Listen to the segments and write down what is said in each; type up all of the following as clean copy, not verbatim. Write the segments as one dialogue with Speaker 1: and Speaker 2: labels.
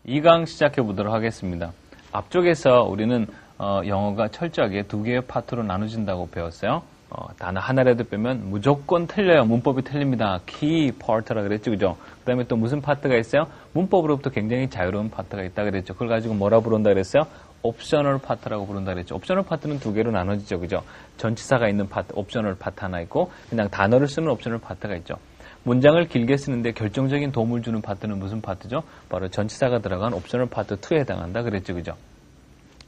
Speaker 1: 2강 시작해 보도록 하겠습니다. 앞쪽에서 우리는 영어가 철저하게 두 개의 파트로 나눠진다고 배웠어요. 단어 하나라도 빼면 무조건 틀려요. 문법이 틀립니다. key part라 그랬죠, 그죠? 그 다음에 또 무슨 파트가 있어요? 문법으로부터 굉장히 자유로운 파트가 있다 그랬죠. 그걸 가지고 뭐라 부른다 그랬어요? 옵셔널 파트라고 부른다 그랬죠. 옵셔널 파트는 두 개로 나눠지죠, 그죠? 전치사가 있는 파트, 옵셔널 파트 하나 있고, 그냥 단어를 쓰는 옵셔널 파트가 있죠. 문장을 길게 쓰는데 결정적인 도움을 주는 파트는 무슨 파트죠? 바로 전치사가 들어간 옵셔널 파트 2에 해당한다 그랬죠, 그죠?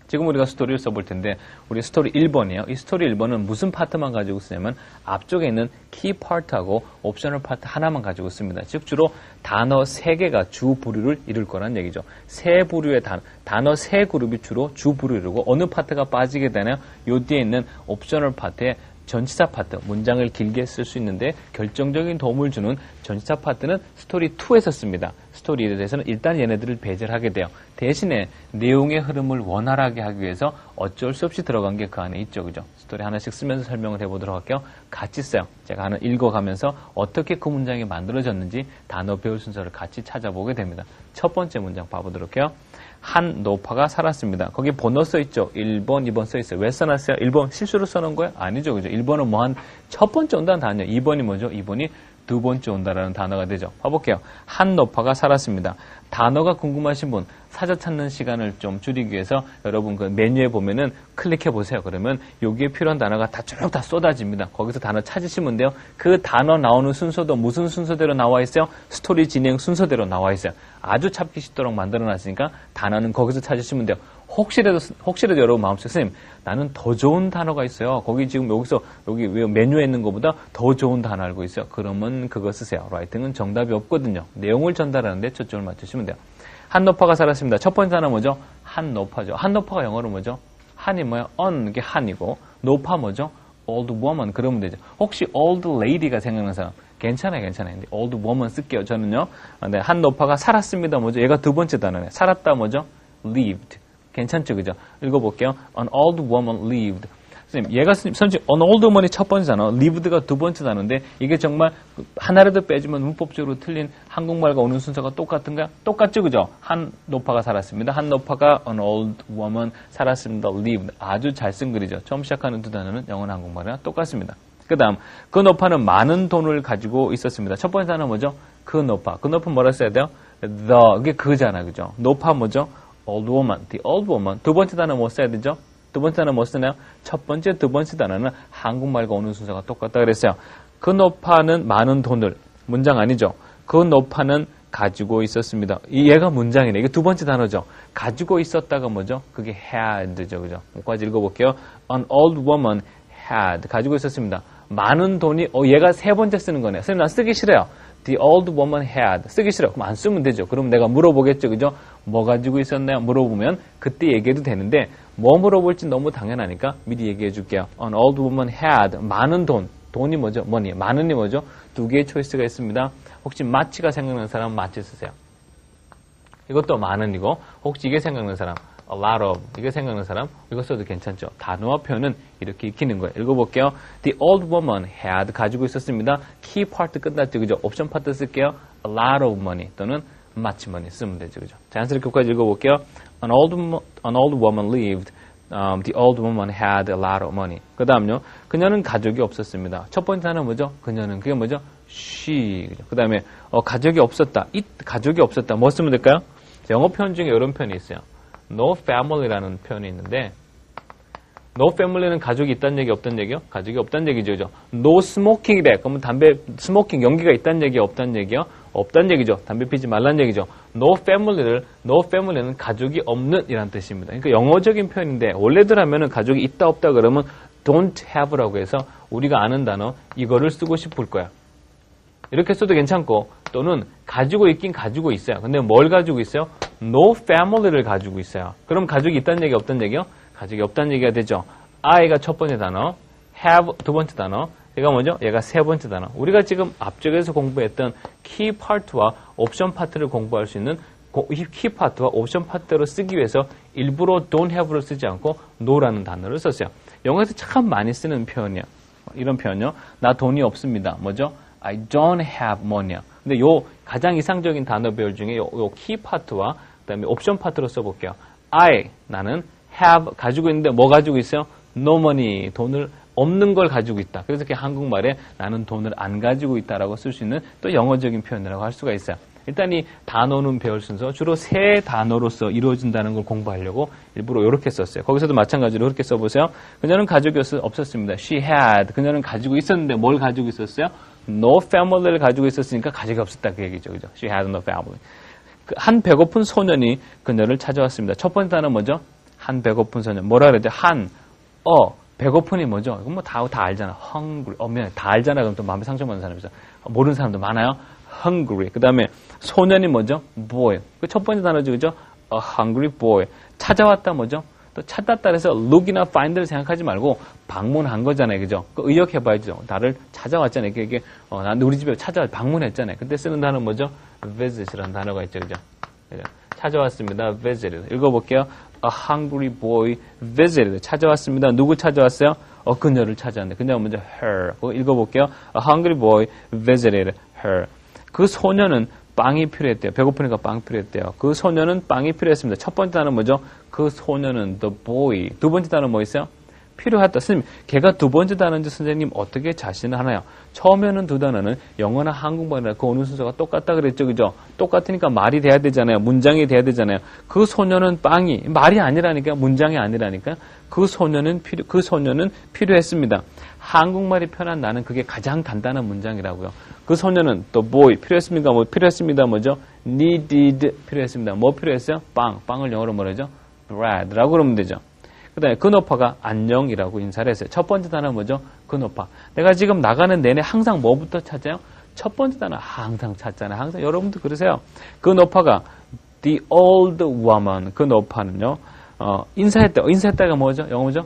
Speaker 1: 지금 우리가 스토리를 써볼 텐데 우리 스토리 1번이에요. 이 스토리 1번은 무슨 파트만 가지고 쓰냐면 앞쪽에 있는 키 파트하고 옵셔널 파트 하나만 가지고 씁니다. 즉 주로 단어 3개가 주 부류를 이룰 거란 얘기죠. 세 부류의 단어 3그룹이 주로 주 부류를 이루고 어느 파트가 빠지게 되나요? 요 뒤에 있는 옵셔널 파트에 전치사 파트, 문장을 길게 쓸 수 있는데 결정적인 도움을 주는 전치사 파트는 스토리 2에서 씁니다. 스토리 1에서는 일단 얘네들을 배제를 하게 돼요. 대신에 내용의 흐름을 원활하게 하기 위해서 어쩔 수 없이 들어간 게 그 안에 있죠, 그죠? 스토리 하나씩 쓰면서 설명을 해보도록 할게요. 같이 써요. 제가 하나 읽어가면서 어떻게 그 문장이 만들어졌는지 단어 배울 순서를 같이 찾아보게 됩니다. 첫 번째 문장 봐보도록 해요. 한 노파가 살았습니다. 거기 번호 써있죠? 1번, 2번 써있어요. 왜 써놨어요? 1번 실수로 써놓은 거예요? 아니죠, 그죠? 1번은 뭐 한 첫 번째 온다는 단어예요. 2번이 뭐죠? 2번이 두 번째 온다라는 단어가 되죠. 봐볼게요. 한 노파가 살았습니다. 단어가 궁금하신 분, 사전 찾는 시간을 좀 줄이기 위해서 여러분 그 메뉴에 보면은 클릭해 보세요. 그러면 여기에 필요한 단어가 다 쭉 다 쏟아집니다. 거기서 단어 찾으시면 돼요. 그 단어 나오는 순서도 무슨 순서대로 나와 있어요? 스토리 진행 순서대로 나와 있어요. 아주 찾기 쉽도록 만들어 놨으니까 단어는 거기서 찾으시면 돼요. 혹시라도 여러분 마음속에 선생님 나는 더 좋은 단어가 있어요. 거기 지금 여기 메뉴에 있는 것보다 더 좋은 단어 알고 있어요. 그러면 그거 쓰세요. 라이팅은 정답이 없거든요. 내용을 전달하는데 초점을 맞추시면 돼요. 한 노파가 살았습니다. 첫 번째 단어 뭐죠? 한 노파죠. 한 노파가 영어로 뭐죠? 한이 뭐야? on 이게 한이고 노파 뭐죠? old woman 그러면 되죠. 혹시 old lady가 생각나는 사람? 괜찮아요. 근데 old woman 쓸게요. 저는요. 네, 한 노파가 살았습니다. 뭐죠? 얘가 두 번째 단어네. 살았다 뭐죠? lived. 괜찮죠, 그죠? 읽어볼게요. An old woman lived. 선생님, 얘가 선생님, an old woman이 첫 번째 단어, lived가 두 번째 단어인데 이게 정말 하나라도 빼주면 문법적으로 틀린 한국말과 오는 순서가 똑같은가요? 똑같죠, 그죠? 한 노파가 살았습니다. 한 노파가 an old woman 살았습니다. lived. 아주 잘 쓴 글이죠. 처음 시작하는 두 단어는 영어나 한국말이랑 똑같습니다. 그 다음, 그 노파는 많은 돈을 가지고 있었습니다. 첫 번째 단어 뭐죠? 그 노파. 그 노파 뭐라 써야 돼요? 이게 그잖아, 그죠? 노파 뭐죠? old woman, the old woman. 두 번째 단어 뭐 써야 되죠? 두 번째 단어 뭐 쓰나요? 첫 번째, 두 번째 단어는 한국말과 오는 순서가 똑같다 그랬어요. 그 노파는 많은 돈을, 문장 아니죠? 그 노파는 가지고 있었습니다. 얘가 문장이네. 이게 두 번째 단어죠. 가지고 있었다가 뭐죠? 그게 had죠, 그죠? 뭐까지 읽어볼게요. An old woman had. 가지고 있었습니다. 많은 돈이, 얘가 세 번째 쓰는 거네. 선생님, 난 쓰기 싫어요. The old woman had. 쓰기 싫어. 그럼 안 쓰면 되죠. 그럼 내가 물어보겠죠. 그죠? 뭐 가지고 있었나요? 물어보면 그때 얘기해도 되는데 뭐 물어볼지 너무 당연하니까 미리 얘기해 줄게요. An old woman had. 많은 돈. 돈이 뭐죠? money. 많은이 뭐죠? 두 개의 초이스가 있습니다. 혹시 마치가 생각나는 사람 마치 쓰세요. 이것도 많은이고 혹시 이게 생각나는 사람 a lot of. 이게 생각나는 사람 이거 써도 괜찮죠. 단어와 표현은 이렇게 익히는 거예요. 읽어볼게요. The old woman had 가지고 있었습니다. key part 끝났죠. 그죠? 옵션 파트 쓸게요. a lot of money 또는 much money 쓰면 되죠. 그죠? 자연스럽게 끝까지 읽어볼게요. An old woman lived. The old woman had a lot of money. 그 다음요. 그녀는 가족이 없었습니다. 첫 번째 단어 뭐죠? 그녀는 그게 뭐죠? she. 그 다음에 가족이 없었다. 가족이 없었다. 뭐 쓰면 될까요? 영어 표현 중에 이런 표현이 있어요. No family라는 표현이 있는데 no family는 가족이 있다는 얘기 없다는 얘기요? 가족이 없다는 얘기죠. 그죠? No smoking이래. 그러면 담배 스모킹 연기가 있다는 얘기요? 없다는 얘기요? 없다는 얘기죠. 담배 피지 말라는 얘기죠. No family는 가족이 없는 이란 뜻입니다. 그러니까 영어적인 표현인데 원래들 하면은 가족이 있다 없다 그러면 don't have라고 해서 우리가 아는 단어 이거를 쓰고 싶을 거야. 이렇게 써도 괜찮고 또는 가지고 있긴 가지고 있어요. 근데 뭘 가지고 있어요? No family를 가지고 있어요. 그럼 가족이 있다는 얘기 없다는 얘기요? 가족이 없다는 얘기가 되죠. I가 첫 번째 단어, have 두 번째 단어, 얘가 뭐죠? 얘가 세 번째 단어. 우리가 지금 앞쪽에서 공부했던 key part와 옵션 파트를 공부할 수 있는 이 key part와 옵션 파트로 쓰기 위해서 일부러 don't have를 쓰지 않고 no라는 단어를 썼어요. 영어에서 참 많이 쓰는 표현이야. 이런 표현요. 나 돈이 없습니다. 뭐죠? I don't have money. 근데 요 가장 이상적인 단어 배열 중에 요 key part와 그 다음에 옵션 파트로 써볼게요. I, 나는 have, 가지고 있는데 뭐 가지고 있어요? No money, 돈을 없는 걸 가지고 있다. 그래서 이렇게 한국말에 나는 돈을 안 가지고 있다라고 쓸 수 있는 또 영어적인 표현이라고 할 수가 있어요. 일단 이 단어는 배울 순서 주로 세 단어로서 이루어진다는 걸 공부하려고 일부러 이렇게 썼어요. 거기서도 마찬가지로 이렇게 써보세요. 그녀는 가족이 없었습니다. She had. 그녀는 가지고 있었는데 뭘 가지고 있었어요? No family를 가지고 있었으니까 가족이 없었다 그 얘기죠. 그죠? She had no family. 한 배고픈 소년이 그녀를 찾아왔습니다. 첫 번째 단어 뭐죠? 한 배고픈 소년. 뭐라 그랬죠? 배고픈이 뭐죠? 이건 뭐 다 알잖아. hungry. 다 알잖아. 그럼 또 마음에 상처받는 사람이 있어. 모르는 사람도 많아요. hungry. 그 다음에 소년이 뭐죠? boy. 그 첫 번째 단어죠. 그죠? A hungry boy. 찾아왔다 뭐죠? 또 찾았다 그래서 look이나 find를 생각하지 말고 방문한 거잖아요. 그죠? 그 의역해봐야죠. 나를 찾아왔잖아요. 이게 난 우리 집에 방문했잖아요. 그때 쓰는 단어 뭐죠? visit이라는 단어가 있죠. 그죠? 찾아왔습니다. visit. 읽어볼게요. A hungry boy visited. 찾아왔습니다. 누구 찾아왔어요? 그녀를 찾아왔는데. 그녀가 먼저 her. 읽어볼게요. A hungry boy visited her. 그 소녀는 빵이 필요했대요. 배고프니까 빵 필요했대요. 그 소녀는 빵이 필요했습니다. 첫 번째 단어는 뭐죠? 그 소녀는 the boy. 두 번째 단어는 뭐 있어요? 필요했다. 선생님, 걔가 두 번째 단어인지 선생님 어떻게 자신을 하나요? 처음에는 두 단어는 영어나 한국말이나 그 어느 순서가 똑같다 그랬죠. 그죠? 똑같으니까 말이 돼야 되잖아요. 문장이 돼야 되잖아요. 그 소녀는 빵이, 말이 아니라니까, 문장이 아니라니까. 그 소녀는 필요했습니다. 한국말이 편한 나는 그게 가장 간단한 문장이라고요. 그 소녀는 the boy 필요했습니까? 필요했습니다. 뭐죠? needed 필요했습니다. 뭐 필요했어요? 빵을 영어로 뭐라죠? bread라고 그러면 되죠. 그 다음에 근오파가 안녕이라고 인사를 했어요. 첫 번째 단어 뭐죠? 근오파. 내가 지금 나가는 내내 항상 뭐부터 찾아요? 첫 번째 단어 항상 찾잖아요. 항상 여러분도 그러세요. 근오파가 the old woman. 근오파는요. 인사했다가 뭐죠? 영어 뭐죠?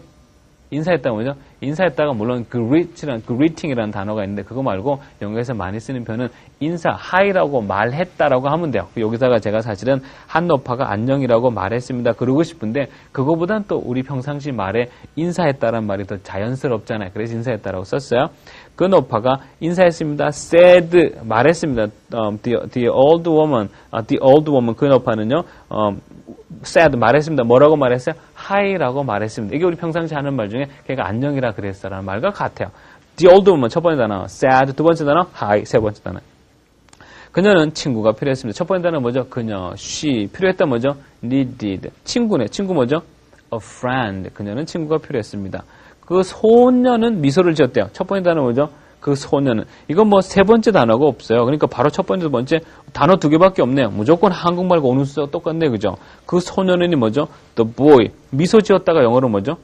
Speaker 1: 인사했다가 뭐죠? 인사했다가 물론 greeting이라는 단어가 있는데 그거 말고 영어에서 많이 쓰는 표현은 인사, hi라고 말했다라고 하면 돼요. 여기다가 제가 사실은 한노파가 안녕이라고 말했습니다. 그러고 싶은데 그거보단 또 우리 평상시 말에 인사했다라는 말이 더 자연스럽잖아요. 그래서 인사했다라고 썼어요. 그 노파가 인사했습니다. said 말했습니다. The old woman 그 노파는요. said 말했습니다. 뭐라고 말했어요? hi라고 말했습니다. 이게 우리 평상시 하는 말 중에 걔가 안녕이라 그랬어라는 말과 같아요. The old woman 첫 번째 단어 said, 두 번째 단어 hi, 세 번째 단어. 그녀는 친구가 필요했습니다. 첫 번째 단어 뭐죠? 그녀, she. 필요했다 뭐죠? needed. 친구네. 친구 뭐죠? a friend. 그녀는 친구가 필요했습니다. 그 소녀는 미소를 지었대요. 첫 번째 단어 뭐죠? 그 소녀는. 이건 뭐 세 번째 단어가 없어요. 그러니까 바로 첫 번째, 두 번째 단어 두 개밖에 없네요. 무조건 한국말과 어느 순서가 똑같네. 그죠? 그 소녀는 뭐죠? the boy. 미소 지었다가 영어로 뭐죠?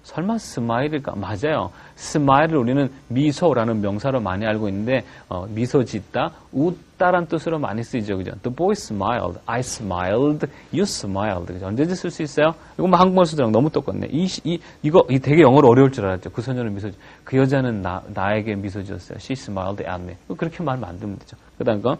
Speaker 1: 설마 스마일일까? 맞아요. 스마일을 우리는 미소라는 명사로 많이 알고 있는데 미소 짓다, 웃다란 뜻으로 많이 쓰이죠. 그죠? The boy smiled. I smiled. You smiled. 그죠? 언제든지 쓸 수 있어요? 이거 뭐 한국말 쓰더랑 너무 똑같네. 이거 되게 영어로 어려울 줄 알았죠. 그 소녀는 미소 그 여자는 나에게 미소 지었어요. She smiled at me. 그렇게 말하면 안 되면 되죠. 그 다음 거.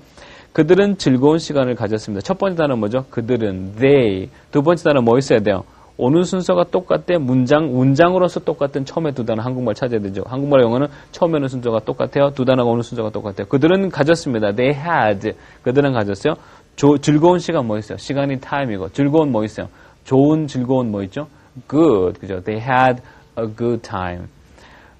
Speaker 1: 그들은 즐거운 시간을 가졌습니다. 첫 번째 단어 뭐죠? 그들은 they. 두 번째 단어 뭐 있어야 돼요? 오는 순서가 똑같대. 문장으로서 똑같은 처음에 두 단어 한국말 찾아야 되죠. 한국말 영어는 처음에 오는 순서가 똑같아요. 두 단어가 오는 순서가 똑같아요. 그들은 가졌습니다. They had. 그들은 가졌어요. 즐거운 시간 뭐 있어요? 시간이 time이고. 즐거운 뭐 있어요? 좋은 즐거운 뭐 있죠? Good. 그죠? They had a good time.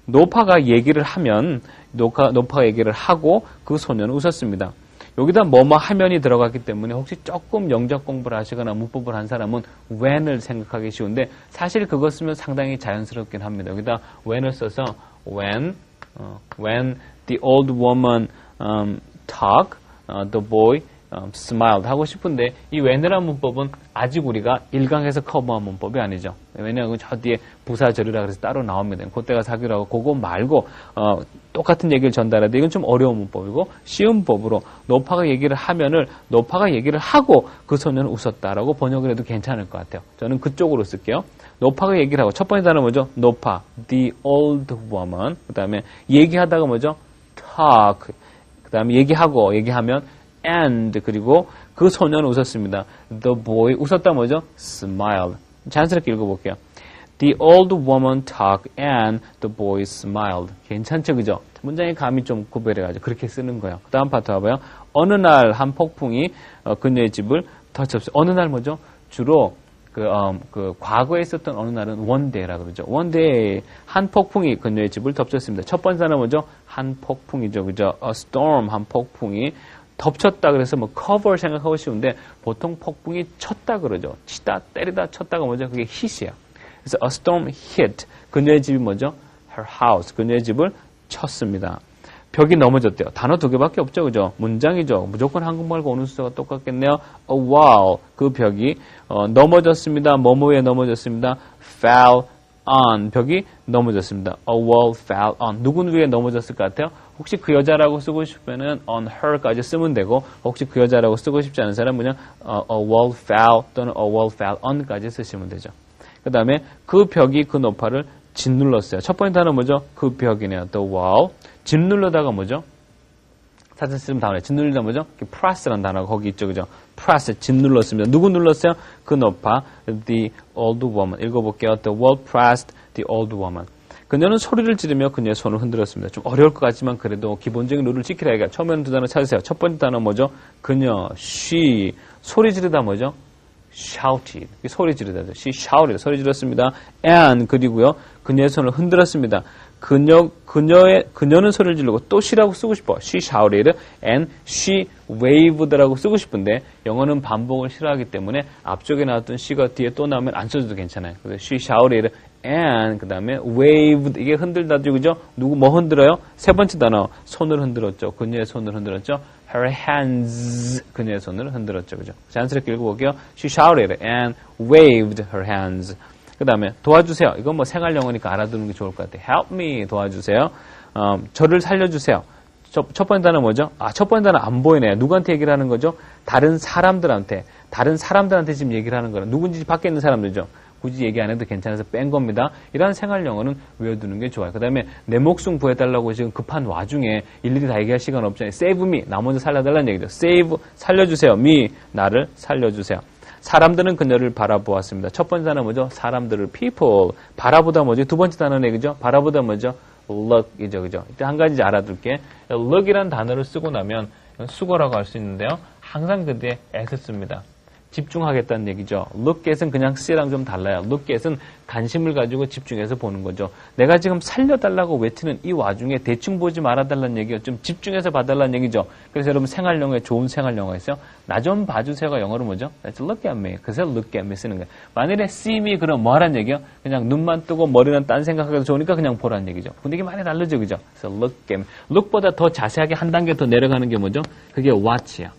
Speaker 1: 노파가 얘기를 하면 노파가 얘기를 하고 그 소녀는 웃었습니다. 여기다 뭐뭐 하면이 들어갔기 때문에 혹시 조금 영적 공부를 하시거나 문법을 한 사람은 when을 생각하기 쉬운데 사실 그거 쓰면 상당히 자연스럽긴 합니다. 여기다 when을 써서 when the old woman talked, the boy smiled 하고 싶은데 이 when이라는 문법은 아직 우리가 1강에서 커버한 문법이 아니죠. 왜냐하면 저 뒤에 부사절이라 그래서 따로 나옵니다. 그때가 사귀라고 그거 말고 똑같은 얘기를 전달하는데 이건 좀 어려운 문법이고 쉬운 법으로 노파가 얘기를 하면을 노파가 얘기를 하고 그 소녀는 웃었다라고 번역을 해도 괜찮을 것 같아요. 저는 그쪽으로 쓸게요. 노파가 얘기를 하고 첫 번째 단어 뭐죠? 노파, the old woman. 그 다음에 얘기하다가 뭐죠? talk. 그 다음에 얘기하면 and 그리고 그 소녀는 웃었습니다. The boy 웃었다 뭐죠? smiled. 자연스럽게 읽어볼게요. The old woman talked and the boy smiled. 괜찮죠, 그죠? 문장의 감이 좀 구별해가지고 그렇게 쓰는 거예요. 그 다음 파트 봐봐요. 어느 날 한 폭풍이 그녀의 집을 touch 없어요. 어느 날 뭐죠? 주로 과거에 있었던 어느 날은 one day라고 그러죠. one day, 한 폭풍이 그녀의 집을 덮쳤습니다. 첫 번째 단어는 뭐죠? 한 폭풍이죠. 그죠? a storm, 한 폭풍이 덮쳤다 그래서 뭐 cover 생각하고 쉬운데 보통 폭풍이 쳤다 그러죠. 치다, 때리다, 쳤다가 뭐죠? 그게 hit이에요. 그래서 a storm hit, 그녀의 집이 뭐죠? her house, 그녀의 집을 쳤습니다. 벽이 넘어졌대요. 단어 두 개밖에 없죠. 그죠? 문장이죠. 무조건 한국말과 오는 수가 똑같겠네요. A wall, 그 벽이 넘어졌습니다. 뭐뭐에 넘어졌습니다. fell on, 벽이 넘어졌습니다. A wall fell on. 누군 위에 넘어졌을 것 같아요? 혹시 그 여자라고 쓰고 싶으면 on her까지 쓰면 되고, 혹시 그 여자라고 쓰고 싶지 않은 사람은 그냥 a wall fell 또는 a wall fell on까지 쓰시면 되죠. 그 다음에 그 벽이 그 노파를 짓눌렀어요. 첫 번째 단어 뭐죠? 그 벽이네요. The wall. 짓눌러다가 뭐죠? 사진 쓰면 다음에 짓눌리다 뭐죠? press라는 단어가 거기 있죠. 그죠? press, 짓눌렀습니다. 누구 눌렀어요? 그 노파, the old woman. 읽어볼게요. The wall pressed the old woman. 그녀는 소리를 지르며 그녀의 손을 흔들었습니다. 좀 어려울 것 같지만 그래도 기본적인 룰을 지키라니까 처음에는 두 단어 찾으세요. 첫 번째 단어 뭐죠? 그녀, she. 소리 지르다 뭐죠? shouted. 소리 지르다죠. She shouted. 소리 질렀습니다. And 그리고요. 그녀의 손을 흔들었습니다. 그녀는 소리를 지르고 또 she라고 쓰고 싶어. She shouted and she waved라고 쓰고 싶은데 영어는 반복을 싫어하기 때문에 앞쪽에 나왔던 she가 뒤에 또 나오면 안 써줘도 괜찮아요. 그래서 she shouted and 그 다음에 waved. 이게 흔들다죠. 그죠? 누구 뭐 흔들어요? 세 번째 단어 손을 흔들었죠. 그녀의 손을 흔들었죠. Her hands. 그녀의 손을 흔들었죠. 그죠? 자연스럽게 읽어볼게요. She shouted and waved her hands. 그 다음에 도와주세요. 이건 뭐 생활 영어니까 알아두는 게 좋을 것 같아요. Help me. 도와주세요. 저를 살려주세요. 첫 번째 단어 뭐죠? 첫 번째 단어 안 보이네요. 누구한테 얘기를 하는 거죠? 다른 사람들한테 지금 얘기를 하는 거는 누군지 밖에 있는 사람들이죠. 굳이 얘기 안 해도 괜찮아서 뺀 겁니다. 이런 생활 영어는 외워두는 게 좋아요. 그 다음에 내 목숨 구해달라고 지금 급한 와중에 일일이 다 얘기할 시간 없잖아요. Save me. 나 먼저 살려달라는 얘기죠. Save, 살려주세요. Me, 나를 살려주세요. 사람들은 그녀를 바라보았습니다. 첫 번째 단어 뭐죠? 사람들을 people. 바라보다 뭐죠? 두 번째 단어는 얘기죠? 바라보다 뭐죠? look이죠. 그죠? 이때 한 가지 알아둘게. look이라는 단어를 쓰고 나면 수거라고 할 수 있는데요. 항상 그때 s 씁니다. 집중하겠다는 얘기죠. look at은 그냥 see랑 좀 달라요. look at은 관심을 가지고 집중해서 보는 거죠. 내가 지금 살려달라고 외치는 이 와중에 대충 보지 말아달라는 얘기가 좀 집중해서 봐달라는 얘기죠. 그래서 여러분 생활 영어에 좋은 생활 영어가 있어요. 나 좀 봐주세요가 영어로 뭐죠? Let's look at me. 그래서 look at me 쓰는 거예요. 만일에 see me 그럼 뭐 하라는 얘기요? 그냥 눈만 뜨고 머리는 딴 생각하기도 좋으니까 그냥 보라는 얘기죠. 분위기 많이 다르죠. 그죠? 그래서 look at me. look보다 더 자세하게 한 단계 더 내려가는 게 뭐죠? 그게 watch야.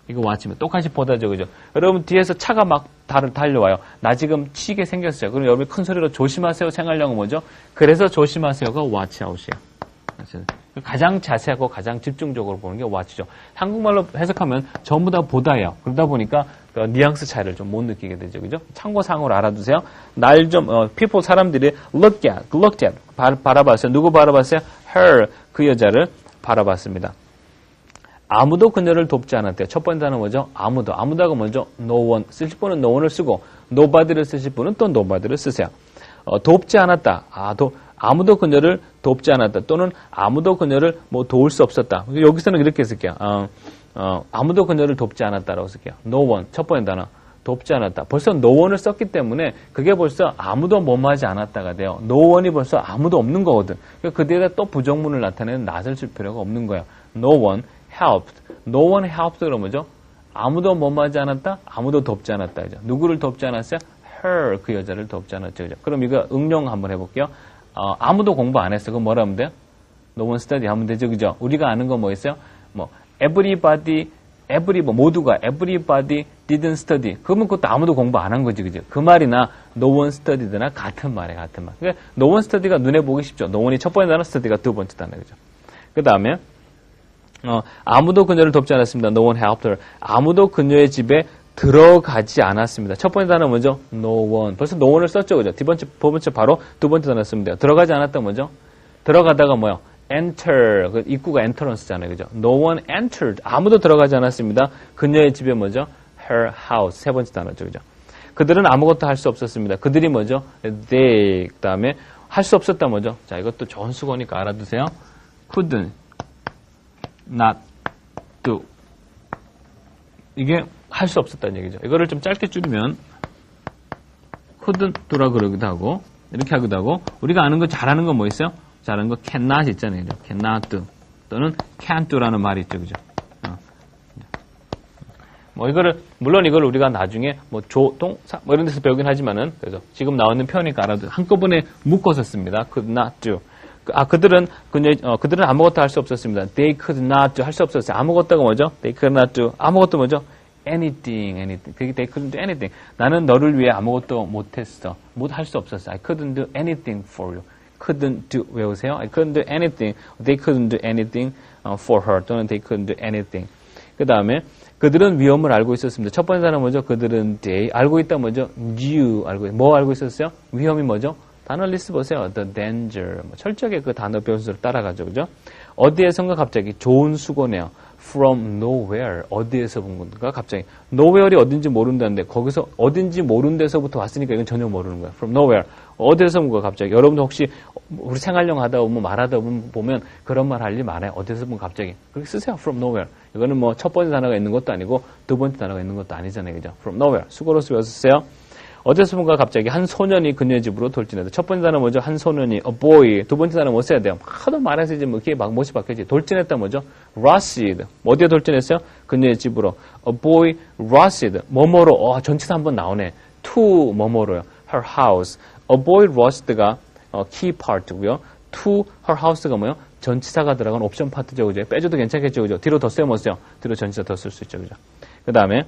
Speaker 1: 이거 watch면 똑같이 보다죠. 그죠? 여러분 뒤에서 차가 막 달려와요. 나 지금 치게 생겼어요. 그럼 여러분이 큰 소리로 조심하세요. 생활 영어 뭐죠? 그래서 조심하세요가 watch out이에요. 가장 자세하고 가장 집중적으로 보는 게 watch죠. 한국말로 해석하면 전부 다 보다예요. 그러다 보니까 그 뉘앙스 차이를 좀 못 느끼게 되죠. 그죠? 참고사항으로 알아두세요. 날 좀, people 사람들이 looked at, 바라봤어요. 누구 바라봤어요? her, 그 여자를 바라봤습니다. 아무도 그녀를 돕지 않았대요. 첫 번째 단어 뭐죠? 아무도가 먼저 no one. 쓰실 분은 no one을 쓰고 nobody를 쓰실 분은 또 nobody를 쓰세요. 돕지 않았다. 아무도 그녀를 돕지 않았다. 또는 아무도 그녀를 뭐 도울 수 없었다. 여기서는 이렇게 쓸게요. 아무도 그녀를 돕지 않았다라고 쓸게요. no one. 첫 번째 단어. 돕지 않았다. 벌써 no one을 썼기 때문에 그게 벌써 아무도 뭐뭐하지 않았다가 돼요. no one이 벌써 아무도 없는 거거든. 그 뒤에다 또 부정문을 나타내는 not을 쓸 필요가 없는 거예요. no one helped. no one helped 그러면 뭐죠? 아무도 뭐뭐하지 않았다? 아무도 돕지 않았다. 그죠? 누구를 돕지 않았어요? her, 그 여자를 돕지 않았죠. 그죠? 그럼 이거 응용 한번 해볼게요. 아무도 공부 안 했어. 그럼 뭐라 하면 돼요? no one study 하면 되죠. 그죠? 우리가 아는 거 뭐 있어요? everybody, 모두가 everybody didn't study. 그러면 그것도 아무도 공부 안 한 거지. 그죠? 그 말이나 no one studied나 같은 말이에요. 같은 말. 그러니까 no one study가 눈에 보기 쉽죠. no one이 첫 번째 단어, study가 두 번째 단어. 그죠? 그 다음에 아무도 그녀를 돕지 않았습니다. No one helped her. 아무도 그녀의 집에 들어가지 않았습니다. 첫 번째 단어 뭐죠? No one. 벌써 no one을 썼죠. 그죠? 번째 바로 두 번째 단어 쓰면 돼요. 들어가지 않았다 뭐죠? 들어가다가 뭐요? enter. 그 입구가 enterance잖아요. 그죠? No one entered. 아무도 들어가지 않았습니다. 그녀의 집에 뭐죠? Her house. 세 번째 단어죠. 그죠? 그들은 아무것도 할 수 없었습니다. 그들이 뭐죠? They. 그 다음에 할 수 없었다 뭐죠? 자, 이것도 좋은 수거니까 알아두세요. couldn't. not do. 이게 할 수 없었다는 얘기죠. 이거를 좀 짧게 줄이면 couldn't do라 그러기도 하고 이렇게 하기도 하고 우리가 아는 거 잘하는 건 뭐 있어요? 잘하는 거 cannot 있잖아요. 그죠? cannot do 또는 can't do라는 말이 있죠. 그죠? 뭐 이거를 물론 이걸 우리가 나중에 뭐 조동사 뭐 이런 데서 배우긴 하지만은 그래서 지금 나오는 표현이니까 알아도 한꺼번에 묶어서 씁니다. could not do. 그들은 아무것도 할 수 없었습니다. They could not do 할 수 없었어요. 아무것도가 뭐죠? They could not do 아무것도 뭐죠? Anything. 그게 they couldn't do anything. 나는 너를 위해 아무것도 못했어. 할 수 없었어. I couldn't do anything for you. couldn't do 외우세요. I couldn't do anything. They couldn't do anything for her. 또는 they couldn't do anything. 그 다음에 그들은 위험을 알고 있었습니다. 첫 번째 단어 뭐죠? 그들은 they 알고 있다 뭐죠? knew 뭐 알고 있었어요? 위험이 뭐죠? 단어 리스트 보세요. The danger. 철저하게 그 단어 변수를 따라가죠. 그죠? 어디에선가 갑자기 좋은 수고네요. From nowhere. 어디에서 본 건가? 갑자기. nowhere이 어딘지 모른다는데 거기서 어딘지 모르는 데서부터 왔으니까 이건 전혀 모르는 거야. From nowhere. 어디에서 본 거야 갑자기. 여러분도 혹시 우리 생활용 하다 보면 말하다 보면 그런 말 할 일 많아요. 어디에서 본 갑자기. 그렇게 쓰세요. From nowhere. 이거는 뭐 첫 번째 단어가 있는 것도 아니고 두 번째 단어가 있는 것도 아니잖아요. 그죠? From nowhere. 수고로서 외웠어요. 어디서 뭔가 갑자기 한 소년이 그녀의 집으로 돌진해서 첫 번째 단어 뭐죠? 한 소년이 a boy. 두 번째 단어 뭐 써야 돼요? 하도 말해서 이제 뭐 이게 막 못이 바뀌지. 돌진했다 뭐죠? rushed. 어디에 돌진했어요? 그녀의 집으로. a boy rushed. 뭐뭐로. 전치사 한번 나오네. to 뭐뭐로요. her house. a boy rushed가 key part고요. to her house가 뭐요? 전치사가 들어간 옵션 파트죠. 그죠? 빼줘도 괜찮겠죠. 그죠? 뒤로 더 써요, 못 써요? 뒤로 전치사 더 쓸 수 있죠. 그죠? 그 다음에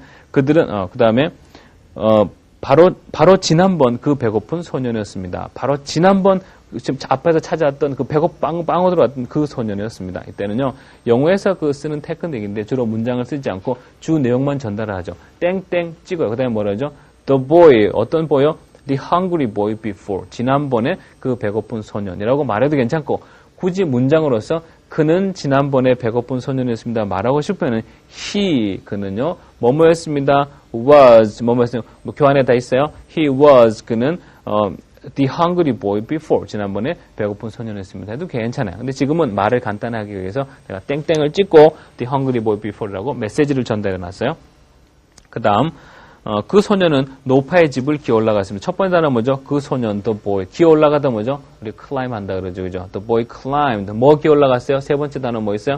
Speaker 1: 바로 지난번 그 배고픈 소년이었습니다. 바로 지난번 지금 앞에서 찾아왔던 그 빵으로 들어왔던 그 소년이었습니다. 이때는요, 영어에서 그 쓰는 테크닉인데 주로 문장을 쓰지 않고 주 내용만 전달을 하죠. 땡땡 찍어요. 그 다음에 뭐라 하죠? The boy, 어떤 boy요? The hungry boy before. 지난번에 그 배고픈 소년이라고 말해도 괜찮고, 굳이 문장으로서 그는 지난번에 배고픈 소년이었습니다. 말하고 싶으면 he, 그는요, 뭐뭐였습니다. was, 뭐뭐였습니다. 뭐 교환에 다 있어요. He was, 그는 the hungry boy before. 지난번에 배고픈 소년이었습니다. 해도 괜찮아요. 근데 지금은 말을 간단하게 위해서 내가 땡땡을 찍고 the hungry boy before라고 메시지를 전달해 놨어요. 그 다음 그 소년은 노파의 집을 기어 올라갔습니다. 첫 번째 단어 뭐죠? 그 소년, the boy. 기어 올라가다 뭐죠? 우리 climb 한다 그러죠. 그죠? The boy climbed. 뭐 기어 올라갔어요? 세 번째 단어 뭐 있어요?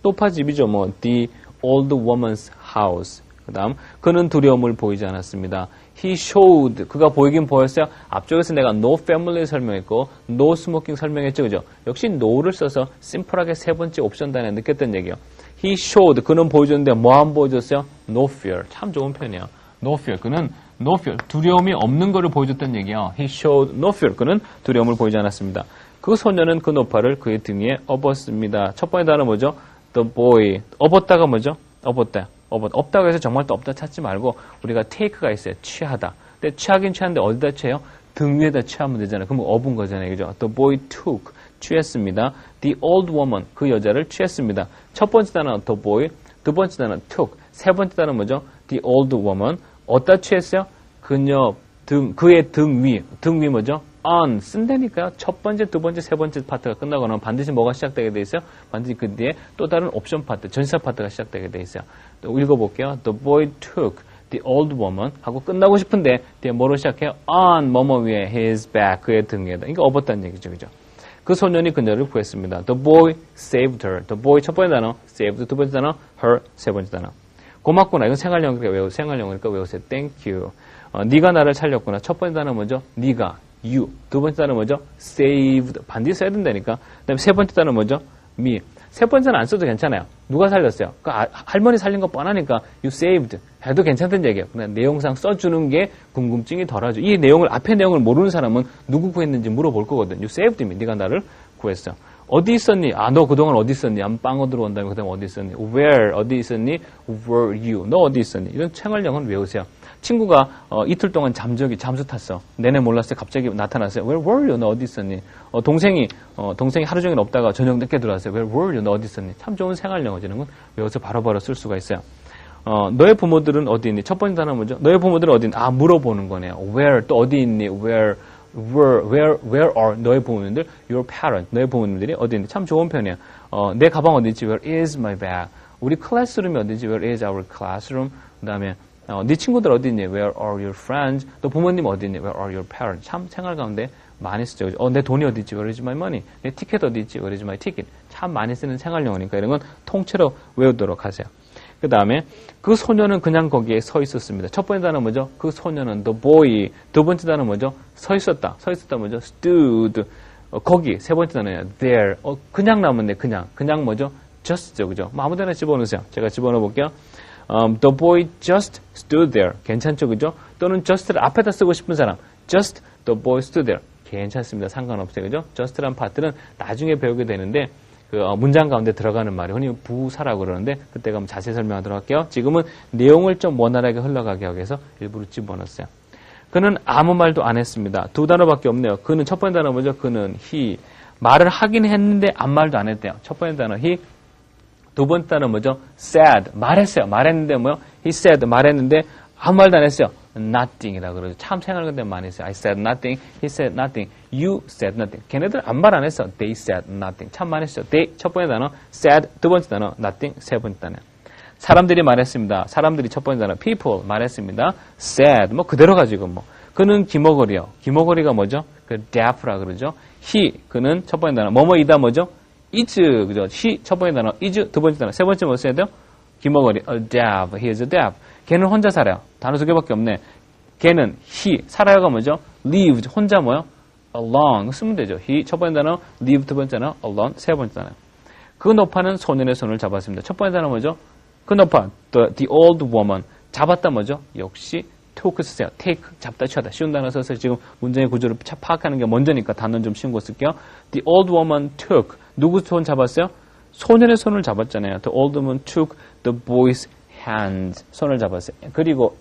Speaker 1: 노파 집이죠. 뭐, the old woman's house. 그 다음, 그는 두려움을 보이지 않았습니다. He showed. 그가 보이긴 보였어요. 앞쪽에서 내가 no family 설명했고, no smoking 설명했죠. 그죠? 역시 no를 써서 심플하게 세 번째 옵션 단에 느꼈던 얘기예요. He showed. 그는 보여줬는데 뭐 안 보여줬어요? No fear. 참 좋은 표현이에요. No fear. 그는 no fear. 두려움이 없는 것을 보여줬다는 얘기예요. He showed no fear. 그는 두려움을 보이지 않았습니다. 그 소년은 그 노파를 그의 등 위에 업었습니다. 첫 번째 단어 뭐죠? The boy. 업었다가 뭐죠? 업었다. 없다고 해서 정말 또 없다 찾지 말고 우리가 take가 있어요. 취하다. 근데 취하긴 취하는데 어디다 취해요? 등 위에다 취하면 되잖아요. 그럼 업은 거잖아요. 그죠? The boy took. 취했습니다. The old woman. 그 여자를 취했습니다. 첫 번째 단어 the boy. 두 번째 단어 took. 세 번째 단어 뭐죠? The old woman. 어디다 취했어요? 그의 등 위 뭐죠? on. 쓴다니까요. 첫 번째, 두 번째, 세 번째 파트가 끝나고 나면 반드시 뭐가 시작되게 돼 있어요? 반드시 그 뒤에 또 다른 옵션 파트, 전치사 파트가 시작되게 돼 있어요. 또 읽어볼게요. The boy took the old woman 하고 끝나고 싶은데 뒤에 뭐로 시작해요? on 뭐뭐 위에 his back. 그의 등 위에다. 이거 업었다는 얘기죠. 그죠? 그 소년이 그녀를 구했습니다. The boy saved her. The boy 첫 번째 단어, saved 두 번째 단어, her 세 번째 단어. 고맙구나. 이건 생활용어니까 외우세요. Thank you. 네가 나를 살렸구나. 첫 번째 단어 뭐죠? 네가. you. 두 번째 단어 뭐죠? saved. 반드시 써야 된다니까. 그 다음에 세 번째 단어 뭐죠? me. 세 번째는 안 써도 괜찮아요. 누가 살렸어요? 할머니 살린 거 뻔하니까 you saved 해도 괜찮다는 얘기예요. 그냥 내용상 써주는 게 궁금증이 덜하죠. 이 내용을, 앞에 내용을 모르는 사람은 누구 구했는지 물어볼 거거든. you saved me. 네가 나를 구했어. 어디 있었니? 너 그동안 어디 있었니? 빵어 들어온 다음에 그 다음에 어디 있었니? where. 어디 있었니? were you. 너 어디 있었니? 이런 생활용어는 외우세요. 친구가 이틀 동안 잠수 탔어. 내내 몰랐어요. 갑자기 나타났어요. Where were you? 너 어디 있었니? 동생이 하루 종일 없다가 저녁 늦게 들어왔어요. Where were you? 너 어디 있었니? 참 좋은 생활용어죠. 이런 건 외워서 바로바로 쓸 수가 있어요. 너의 부모들은 어디 있니? 첫 번째 단어 뭐죠? 너의 부모들은 어디 있니? 물어보는 거네요. Where 또 어디 있니? Where are 너의 부모님들? Your parent. 너의 부모님들이 어디 있니? 참 좋은 편이에요. 내 가방 어디 있지? Where is my bag? 우리 클래스룸이 어디지? Where is our classroom? 그 다음에 네 친구들 어디 있니? Where are your friends? 또 부모님 어디 있니? Where are your parents? 참 생활 가운데 많이 쓰죠. 내 돈이 어디 있지? Where is my money? 내 티켓 어디 있지? Where is my ticket? 참 많이 쓰는 생활 용어니까 이런 건 통째로 외우도록 하세요. 그 다음에 그 소녀는 그냥 거기에 서 있었습니다. 첫 번째 단어 뭐죠? 그 소녀는 the boy. 두 번째 단어 뭐죠? 서 있었다. 서 있었다 뭐죠? stood. 거기. 세 번째 단어예요. there. 그냥 나오면 그냥 뭐죠? just죠. 그죠? 아무 데나 집어넣으세요. 제가 집어넣어 볼게요. The boy just stood there. 괜찮죠. 그죠? 또는 just를 앞에다 쓰고 싶은 사람. just the boy stood there. 괜찮습니다. 상관없어요. 그죠? just란 파트는 나중에 배우게 되는데 그 문장 가운데 들어가는 말이 흔히 부사라고 그러는데 그때 가면 자세히 설명하도록 할게요. 지금은 내용을 좀 원활하게 흘러가게 하기 위해서 일부러 집어넣었어요. 그는 아무 말도 안 했습니다. 두 단어밖에 없네요. 그는 첫 번째 단어 뭐죠? 그는 he. 말을 하긴 했는데 아무 말도 안 했대요. 첫 번째 단어 he. 두 번째 단어 뭐죠? said. 말했어요. 말했는데 뭐요? he said. 말했는데 아무 말도 안 했어요. nothing이라고 그러죠. 참 생각을 근데 많이 했어요. I said nothing. He said nothing. You said nothing. 걔네들 아무 말 안 했어. They said nothing. 참 많이 했어요. They 첫 번째 단어 said. 두 번째 단어 nothing. 세 번째 단어. 사람들이 말했습니다. 사람들이 첫 번째 단어 people 말했습니다. said. 뭐 그대로 가지고 뭐. 그는 귀머거리요. 귀머거리가 뭐죠? 그 deaf라 그러죠. he 그는 첫 번째 단어 뭐뭐이다 뭐죠? is 그죠? he 첫 번째 단어 is 두 번째 단어 세 번째 뭐 써야 돼요? 귀머거리 deaf. He is deaf. 걔는 혼자 살아요. 단어 두 개밖에 없네. 걔는 he 살아요가 뭐죠? live 혼자 뭐요? alone 쓰면 되죠. he 첫 번째 단어 live 두 번째 단어 alone 세 번째 단어. 그 노파는 소년의 손을 잡았습니다. 첫 번째 단어 뭐죠? 그 노파 the old woman 잡았다 뭐죠? 역시 took 쓰세요. take 잡다 취하다 쉬운 단어 써서 지금 문장의 구조를 파악하는 게 먼저니까 단어는 좀 쉬운 거 쓸게요. The old woman took 누구 손 잡았어요? 소년의 손을 잡았잖아요. The old woman took the boy's hand 손을 잡았어요. 그리고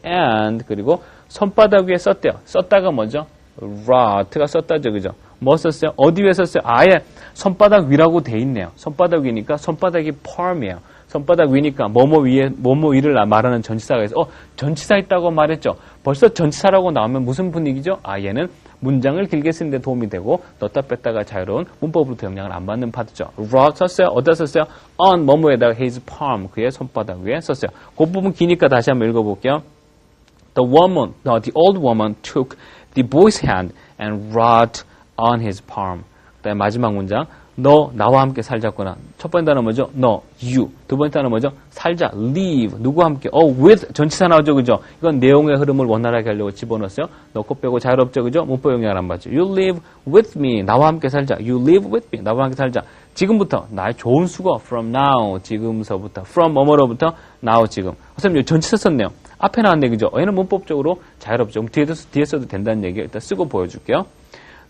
Speaker 1: 손바닥 위에 썼대요. 썼다가 뭐죠? wrote가 썼다죠. 그죠? 뭐 썼어요? 어디 위에 썼어요? 아예 손바닥 위라고 돼 있네요. 손바닥 위니까 손바닥이 palm이에요. 손바닥 위니까 뭐뭐 위를 말하는 전치사가 있어. 전치사 있다고 말했죠. 벌써 전치사라고 나오면 무슨 분위기죠? 얘는 문장을 길게 쓰는데 도움이 되고 넣다 뺐다가 자유로운 문법으로도 영향을 안 받는 파트죠. wrote 썼어요. 어디다 썼어요? on 뭐뭐에다가 his palm 그의 손바닥 위에 썼어요. 그 부분 기니까 다시 한번 읽어볼게요. The old woman took the boy's hand and wrote on his palm. 그다음에 마지막 문장. 너 나와 함께 살자꾸나. 첫 번째 단어 뭐죠? 너, you. 두 번째 단어 뭐죠? 살자, live. 누구와 함께? with 전치사 나오죠, 그죠? 이건 내용의 흐름을 원활하게 하려고 집어넣었어요. 넣고 빼고 자유롭죠, 그죠? 문법 영향을 안 받죠. You live with me. 나와 함께 살자. You live with me. 나와 함께 살자. 지금부터 나의 좋은 수고. From now. 지금서부터. From 뭐뭐로부터 now 지금. 선생님 전치사 썼네요. 앞에 나왔네, 그죠? 얘는 문법적으로 자유롭죠. 뒤에 써도 된다는 얘기 일단 쓰고 보여줄게요.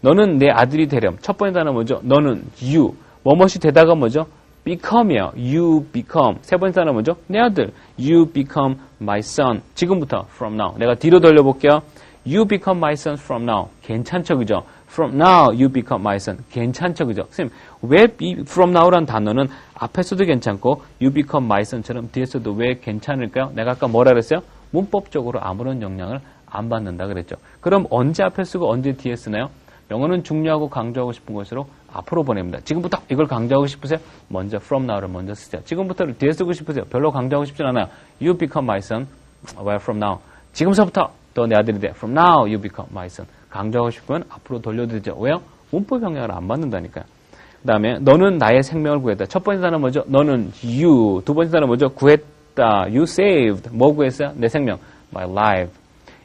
Speaker 1: 너는 내 아들이 되렴. 첫 번째 단어 뭐죠? 너는 you. 뭐뭇이 되다가 뭐죠? become이요. You become. 세 번째 단어 뭐죠? 내 아들. You become my son. 지금부터 from now. 내가 뒤로 돌려볼게요. You become my son from now. 괜찮죠, 그죠? From now you become my son. 괜찮죠, 그죠? 선생님, 왜 from now라는 단어는 앞에 써도 괜찮고 you become my son처럼 뒤에 써도 왜 괜찮을까요? 내가 아까 뭐라 그랬어요? 문법적으로 아무런 영향을 안 받는다 그랬죠. 그럼 언제 앞에 쓰고 언제 뒤에 쓰나요? 영어는 중요하고 강조하고 싶은 것으로 앞으로 보냅니다. 지금부터 이걸 강조하고 싶으세요? 먼저 from now를 먼저 쓰세요. 지금부터를 뒤에 쓰고 싶으세요? 별로 강조하고 싶진 않아요. You become my son. Well, from now. 지금서부터 너 내 아들이 돼. From now you become my son. 강조하고 싶으면 앞으로 돌려도 되죠. 왜요? 문법 영향을 안 받는다니까요. 그 다음에 너는 나의 생명을 구했다. 첫 번째 단어 뭐죠? 너는 you. 두 번째 단어 뭐죠? 구했다. You saved. 뭐 구했어요? 내 생명. My life.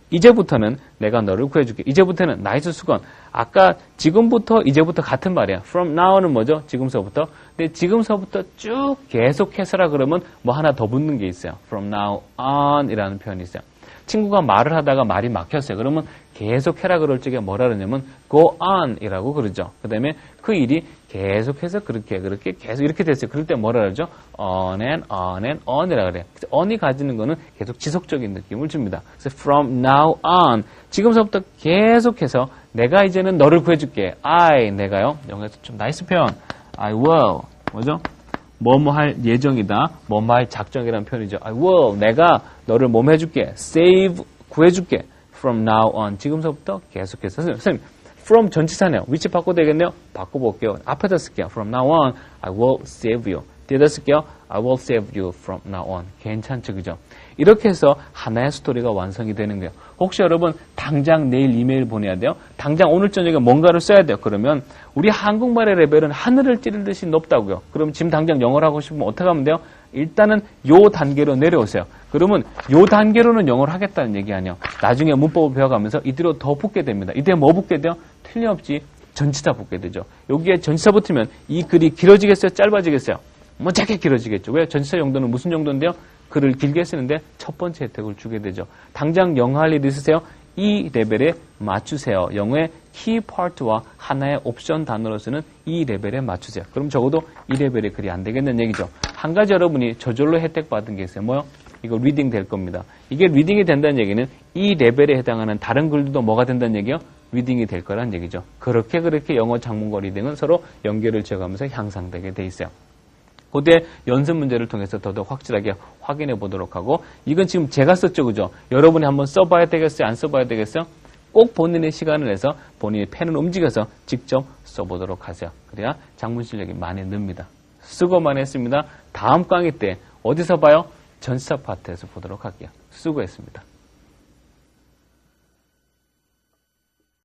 Speaker 1: 이제부터는 내가 너를 구해줄게. 이제부터는 나이스 수건. 아까 지금부터 이제부터 같은 말이야. From now는 뭐죠? 지금서부터. 근데 지금서부터 쭉 계속해서라 그러면 뭐 하나 더 붙는 게 있어요. From now on 이라는 표현이 있어요. 친구가 말을 하다가 말이 막혔어요. 그러면 계속해라 그럴 적에 뭐라 그러냐면 go on 이라고 그러죠. 그 다음에 그 일이 계속해서 그렇게 계속 이렇게 됐어요. 그럴 때 뭐라 그러죠? on and on이라 그래요. on이 가지는 거는 계속 지속적인 느낌을 줍니다. 그래서 from now on 지금서부터 계속해서 내가 이제는 너를 구해줄게. 내가요. 영어에서 좀 나이스 표현. I will. 뭐죠? 뭐뭐 할 예정이다. 뭐뭐 할 작정이라는 표현이죠. I will. 내가 너를 뭐 해줄게. save. 구해줄게. from now on. 지금서부터 계속해서. 선생님, from 전치사네요. 위치 바꿔도 되겠네요? 바꿔볼게요. 앞에다 쓸게요. from now on, I will save you. 뒤에다 쓸게요. I will save you from now on. 괜찮죠, 그죠? 이렇게 해서 하나의 스토리가 완성이 되는 거예요. 혹시 여러분 당장 내일 이메일 보내야 돼요? 당장 오늘 저녁에 뭔가를 써야 돼요. 그러면 우리 한국말의 레벨은 하늘을 찌르듯이 높다고요. 그럼 지금 당장 영어를 하고 싶으면 어떻게 하면 돼요? 일단은 요 단계로 내려오세요. 그러면 요 단계로는 영어를 하겠다는 얘기 아니에요. 나중에 문법을 배워가면서 이대로 더 붙게 됩니다. 이때 뭐 붙게 돼요? 틀림없이 전치사 붙게 되죠. 여기에 전치사 붙으면 이 글이 길어지겠어요? 짧아지겠어요? 뭐 짧게 길어지겠죠. 왜? 전치사 용도는 무슨 용도인데요? 글을 길게 쓰는데 첫 번째 혜택을 주게 되죠. 당장 영어 할 일 있으세요? 이 레벨에 맞추세요. 영어의 키 파트와 하나의 옵션 단어로서는 이 레벨에 맞추세요. 그럼 적어도 이 레벨의 글이 안 되겠는 얘기죠. 한 가지 여러분이 저절로 혜택 받은 게 있어요. 뭐요? 이거 리딩 될 겁니다. 이게 리딩이 된다는 얘기는 이 레벨에 해당하는 다른 글들도 뭐가 된다는 얘기요? 리딩이 될 거란 얘기죠. 그렇게 영어 작문과 리딩은 서로 연결을 지어가면서 향상되게 돼 있어요. 그때 연습 문제를 통해서 더더욱 확실하게 확인해 보도록 하고, 이건 지금 제가 썼죠, 그죠? 여러분이 한번 써봐야 되겠어요? 안 써봐야 되겠어요? 꼭 본인의 시간을 내서 본인의 펜을 움직여서 직접 써보도록 하세요. 그래야 작문 실력이 많이 늡니다. 수고만 했습니다. 다음 강의 때 어디서 봐요? 전치사 파트에서 보도록 할게요. 수고했습니다.